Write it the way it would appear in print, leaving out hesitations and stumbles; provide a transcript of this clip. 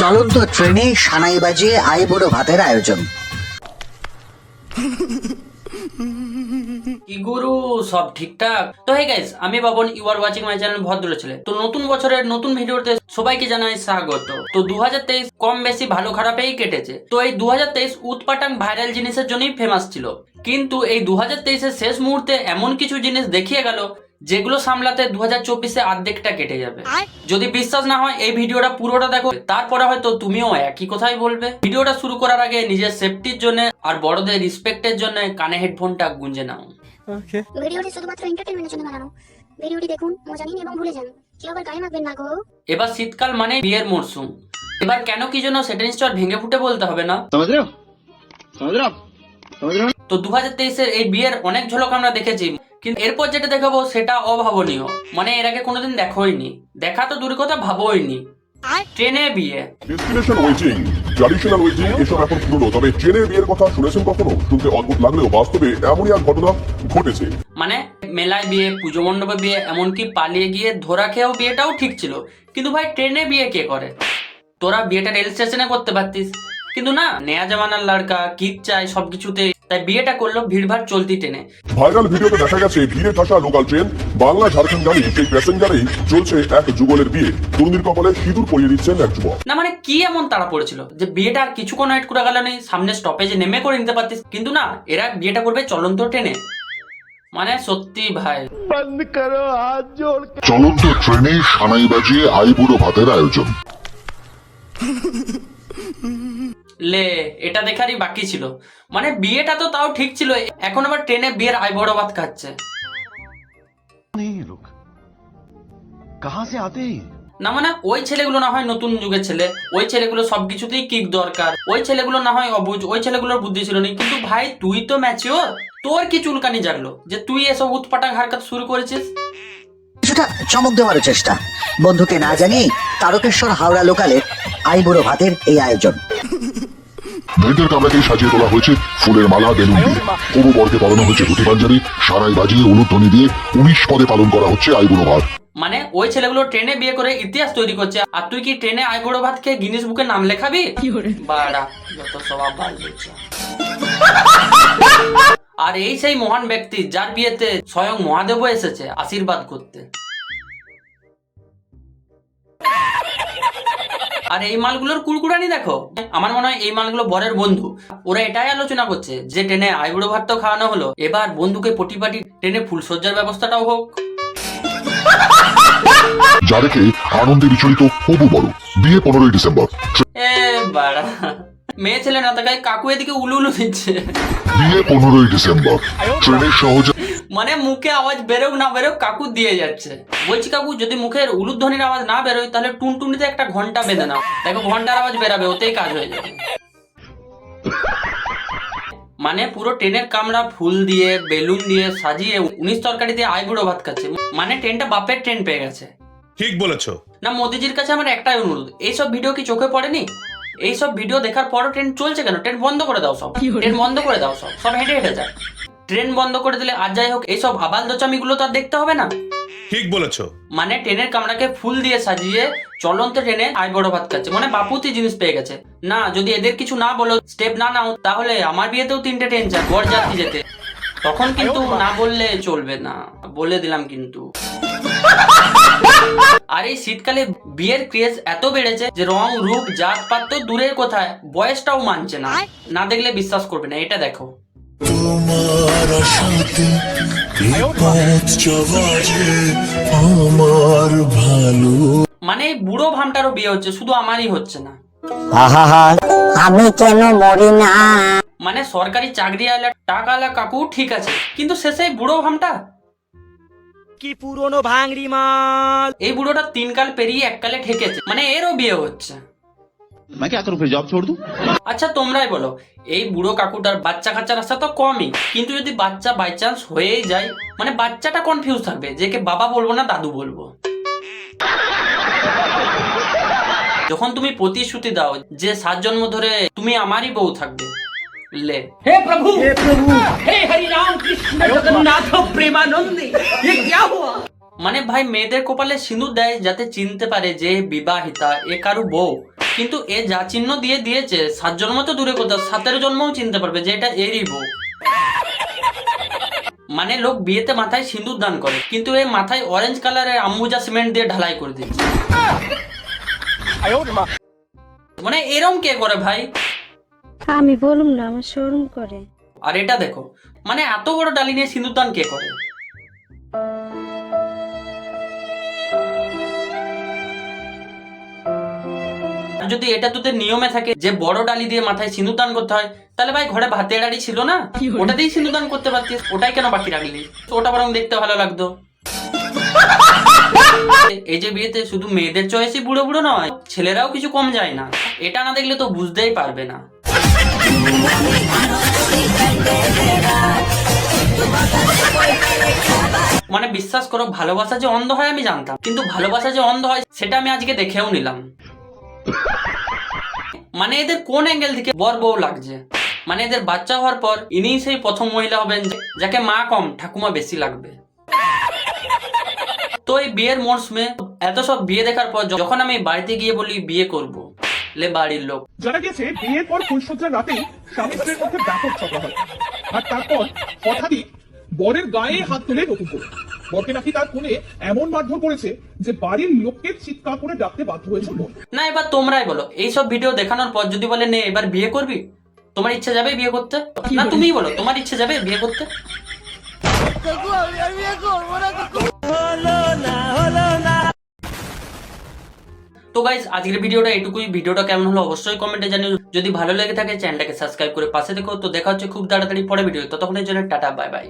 চলন্ত ট্রেনে সানাই বাজিয়ে আইবুড়ো ভাতের আয়োজন। কি গুরু, সব ঠিকঠাক তো? হে গাইস, আমি Baban, you are watching my channel Bhadra Chhele. তো নতুন বছরের নতুন ভিডিওতে সবাইকে জানাই স্বাগত। তো 2023 কম বেশি ভালো খারাপেই কেটেছে। তো এই 2023 উৎপাটাং ভাইরাল জিনিসের জন্যই ফেমাস ছিল, কিন্তু এই 2023 শেষ মুহূর্তে এমন কিছু জিনিস দেখিয়ে গেল যেগুলো সামলাতে 2024 অর্ধেকটা কেটে যাবে। যদি বিশ্বাস না হয় এই ভিডিওটা পুরোটা দেখো, তারপরে হয়তো তুমিও একই কথাই বলবে। ভিডিওটা শুরু করার আগে নিজের সেফটির জন্য আর বড়দের রেসপেক্টের জন্য কানে হেডফোনটা গুঁজে নাও। ভিডিওটি শুধুমাত্র এন্টারটেইনমেন্টের জন্য বানানো। ভিডিওটি দেখুন, মজা নিন এবং ভুলে যান। কেউ আবার গায়ে মাখবেন না গো। এবার শীতকাল মানে বিয়ের মরশুম। এবার কেন কি জন্য সেটা নিশ্চয় ভেঙে ফুটে বলতে হবে না। তো 2023 এই বিয়ের অনেক ঝলক আমরা দেখেছি, কিন্তু এরপর যেটা দেখাবো সেটা অভাবনীয়। মানে এর আগে কোনোদিন দেখোইনি, দেখা তো দূরের কথা ভাবোইনি। ট্রেনে বিয়ে। ডেস্টিনেশন ওয়েটিং, ট্র্যাডিশনাল ওয়েটিং এসব এখন পুরনো, তবে ট্রেনের বিয়ের কথা শুনেছেন কখনো? শুনতে অদ্ভুত লাগলেও বাস্তবে এমনই এক ঘটনা ঘটেছে। মানে মেলায় বিয়ে, পুজো মণ্ডপে বিয়ে, এমনকি পালিয়ে গিয়ে ধরা খেয়েও বিয়েটাও ঠিক ছিল। কিন্তু ভাই, ট্রেনে বিয়ে কে করে? তোরা বিয়েটা রেল স্টেশনে করতে পারতিস, কিন্তু না, নয়া জামানার লড়কা, কিক চাই সবকিছুতে, তাই বিয়েটা করলো ভিড়ভাড় চলতি ট্রেনে। ভাইরাল ভিডিওতে দেখা গেছে ভিড়ে ঠাসা লোকাল ট্রেন, বাংলা ঝাড়খণ্ডগামী সেই প্যাসেঞ্জারেই চলছে এক যুগলের বিয়ে। তরুণীর কপালে সিঁদুর পরিয়ে দিচ্ছেন এক যুবক। না মানে কি এমন তাড়া পড়েছিল যে বিয়েটা আর কিছুক্ষণ ওয়েট করে গেল নেই, সামনে স্টপেজে নেমে করে নিতে পারতিস, কিন্তু না, এরা বিয়েটা করবে চলন্ত ট্রেনে। মানে সত্যি ভাই। চলন্ত ট্রেনে সানাই বাজিয়ে আইবুড়ো ভাতের আয়োজন। লে, এটা দেখারই বাকি ছিল। মানে বিয়েটা তো তাও ঠিক ছিল, এখন আবার ট্রেনে বিয়ের আইবুড়ো ভাত খাচ্ছে। না মানে ওই ছেলেগুলো না হয় নতুন যুগের ছেলে, ওই ছেলেগুলো সবকিছুতেই কিক দরকার, ওই ছেলেগুলো না হয় অবুঝ, ওই ছেলেগুলোর বুদ্ধি ছিল না। কিন্তু ভাই, তুই তো ম্যাচিওর, তোর কি চুলকানি জাগলো যে তুই এসব উৎপাটাং হারকাত শুরু করেছিস? কিছুটা চমক দেওয়ার চেষ্টা, বন্ধুকে না জানিয়ে তারকেশ্বর হাওড়া লোকালে আইবুড়ো ভাতের এই আয়োজন। মেয়েদের কামরাকে সাজিয়ে তোলা হয়েছে ফুলের মালা, বেলুন দিয়ে। হবু বরকে পরানো হয়েছে ধুতি পাঞ্জাবি, সানাই বাজিয়ে উলুধ্বনি দিয়ে 19 পদে পালন করা হচ্ছে আইবুড়ো ভাত। মানে ওই ছেলেগুলো ট্রেনে বিয়ে করে ইতিহাস তৈরি করছে, আর তুই কি ট্রেনে আইবুড়ো ভাত খেয়ে গিনিস বুকে নাম লেখাবি? বাড়া, যত স্বভাব বাল হচ্ছে। আর এই সেই মহান ব্যক্তি যার বিয়েতে স্বয়ং মহাদেবও এসেছে আশীর্বাদ করতে। আর এই মালগুলোর কুড়কুড়ানি দেখো। আমার মনে হয় এই মালগুলো বরের বন্ধু। ওরা এটাই আলোচনা করছে যে ট্রেনে আইবুড়ো ভাত তো খাওয়ানো হলো, এবার বন্ধুকে পটিপাটি ট্রেনে ফুলসজ্জার ব্যবস্থাটাও হোক। যা দেখে আনন্দে বিচলিত হবু বড়। বিয়ে 15ই ডিসেম্বর। এ বাড়া, মেয়ে ছেলে না থাকায় কাকু এদিকে উলু উলু দিচ্ছে। বিয়ে 15ই ডিসেম্বর। ট্রেনের সহজে মানে মুখে আওয়াজ বেরোক না বেরোক কাকু দিয়ে যাচ্ছে। বলছি কাকু, যদি মুখের উলুধ্বনির আওয়াজ না বেরোয় তাহলে টুনটুনিতে একটা ঘন্টা বেঁধে নাও, দেখো ঘন্টার আওয়াজ বেরাবে, ওতেই কাজ হয়ে যাবে। মানে পুরো ট্রেনের কামরা ফুল দিয়ে, বেলুন দিয়ে সাজিয়ে 19 তরকারি দিয়ে আইবুড়ো ভাত খাচ্ছে। মানে ট্রেনটা বাপের ট্রেন পেয়ে গেছে। ঠিক বলেছো না, মোদিজির কাছে আমার একটাই অনুরোধ, এইসব ভিডিও কি চোখে পড়েনি? এইসব ভিডিও দেখার পরও ট্রেন চলছে কেন? ট্রেন বন্ধ করে দাও সব, ট্রেন বন্ধ করে দাও সব, সব হেঁটে হেঁটে যায়। ট্রেন বন্ধ করে দিলে আর যাই হোক, এইসব আবাল দোচামিগুলো তো আর দেখতে হবে না। ঠিক বলেছো। মানে ট্রেনের কামরাকে ফুল দিয়ে সাজিয়ে চলন্ত ট্রেনে আইবুড়ো ভাত খাচ্ছে, মানে বাপুতি জিনিস পেয়ে গেছে। না, যদি এদের কিছু না বলো, স্টেপ না নাও, তাহলে আমার বিয়েতেও 3টে ট্রেন যায় বর যাত্রী যেতে, তখন কিন্তু না বললে চলবে না, বলে দিলাম কিন্তু। আর এই শীতকালে বিয়ের ক্রেজ এত বেড়েছে যে রং রূপ জাত পাত তো দূরের কোথায়, বয়সটাও মানছে না। না দেখলে বিশ্বাস করবে না, এটা দেখো। তোমার সাথে পথ চলাচে আমার ভালো। মানে এই বুড়ো ভামটারও বিয়ে হচ্ছে, শুধু আমারই হচ্ছে না। আমি কেন মরি না? মানে সরকারি চাকরি আলা টাকালা কাকু ঠিক আছে, কিন্তু শেষে বুড়ো ভামটা কি পুরনো ভাঙড়ি মাল। এই বুড়োটা 3 কাল পেরিয়ে 1 কালে ঠেকেছে, মানে এরও বিয়ে হচ্ছে। मैं क्या करूं फिर, जॉब छोड़ दूं? আচ্ছা তোমরাই বলো, এই বুড়ো কাকুটার বাচ্চা কাচ্চার রাস্তা তো কমই, কিন্তু যদি বাচ্চা বাই চান্স হয়েই যায়, মানে বাচ্চাটা কনফিউজ থাকবে যে কে বাবা বলবো না দাদু বলবো। যখন তুমি প্রতিশ্রুতি দাও যে 7 জন্ম ধরে তুমি আমারই বউ থাকবে, ले हे प्रभु हे हरि राम कृष्ण जगन्नाथ प्रेमानंद, ये क्या हुआ? মানে ভাই মেয়েদের কপালে সিঁদুর দেয় যাতে চিনতে পারে যে বিবাহিতা, এ কারু বউ। কিন্তু এ যা চিহ্ন দিয়ে দিয়েছে 7 জন্ম তো দূরে কোথাও 17 জন্মও চিনতে পারবে যে এটা এরই বউ। মানে লোক বিয়েতে মাথায় সিঁদুর দান করে, কিন্তু এ মাথায় অরেঞ্জ কালারের আম্বুজা সিমেন্ট দিয়ে ঢালাই করে দিচ্ছে। মানে এরম কে করে ভাই? আমি বলুম না, আমার শরম করে। আর এটা দেখো, মানে এত বড় ডালি নিয়ে সিঁদুর দান কে করে? আর যদি এটা তোদের নিয়মে থাকে যে বড় ডালি দিয়ে মাথায় সিঁদুর দান করতে হয়, তাহলে ভাই ঘরে ভাতের ডালি ছিল না, ওটাতেই সিঁদুর দান করতে পারতিস, ওটাই কেন বাকি রাখলি? ওটা বরং দেখতে ভালো লাগতো। এই যে বিয়েতে শুধু মেয়েদের চয়েসই বুড়ো বুড়ো নয়, ছেলেরাও কিছু কম যায় না। এটা না দেখলে তো বুঝতেই পারবে না। মানে বিশ্বাস করো, ভালোবাসা যে অন্ধ হয় আমি জানতাম, কিন্তু ভালোবাসা যে অন্ধ হয় সেটা আমি আজকে দেখেও নিলাম। মানে এদের কোন অ্যাঙ্গেল থেকে বর বউ লাগছে? মানে এদের বাচ্চা হওয়ার পর ইনিই সেই প্রথম মহিলা হবেন যাকে মা কম ঠাকুমা বেশি লাগবে। তো এই বিয়ের মরশুমে এত সব বিয়ে দেখার পর যখন আমি বাড়িতে গিয়ে বলি বিয়ে করব, লে বাড়ির লোক জানা গেছে বিয়ের পর ফুলসজ্জার রাতেই স্বামী স্ত্রীর মধ্যে ব্যাপক ঝগড়া হয়, আর তারপর হঠাৎই বরের গায়ে হাত তুলে নতুন করে বরকে নাকি তার কোণে এমন মারধর করেছে যে বাড়ির লোককে চিৎকার করে ডাকতে বাধ্য হয়েছে বোন। না, এবার তোমরাই বলো, এইসব ভিডিও দেখানোর পর যদি বলে নে এবার বিয়ে করবি, তোমার ইচ্ছে যাবে বিয়ে করতে? না তুমিই বলো, তোমার ইচ্ছে যাবে বিয়ে করতে? তো গাইজ আজকের ভিডিওটা এটুকুই। ভিডিওটা কেমন হলো অবশ্যই কমেন্টে জানিও। যদি ভালো লেগে থাকে চ্যানেলটাকে সাবস্ক্রাইব করে পাশে দেখো। তো দেখা হচ্ছে খুব তাড়াতাড়ি পরে ভিডিও। ততক্ষণের জন্য টাটা, বাই বাই।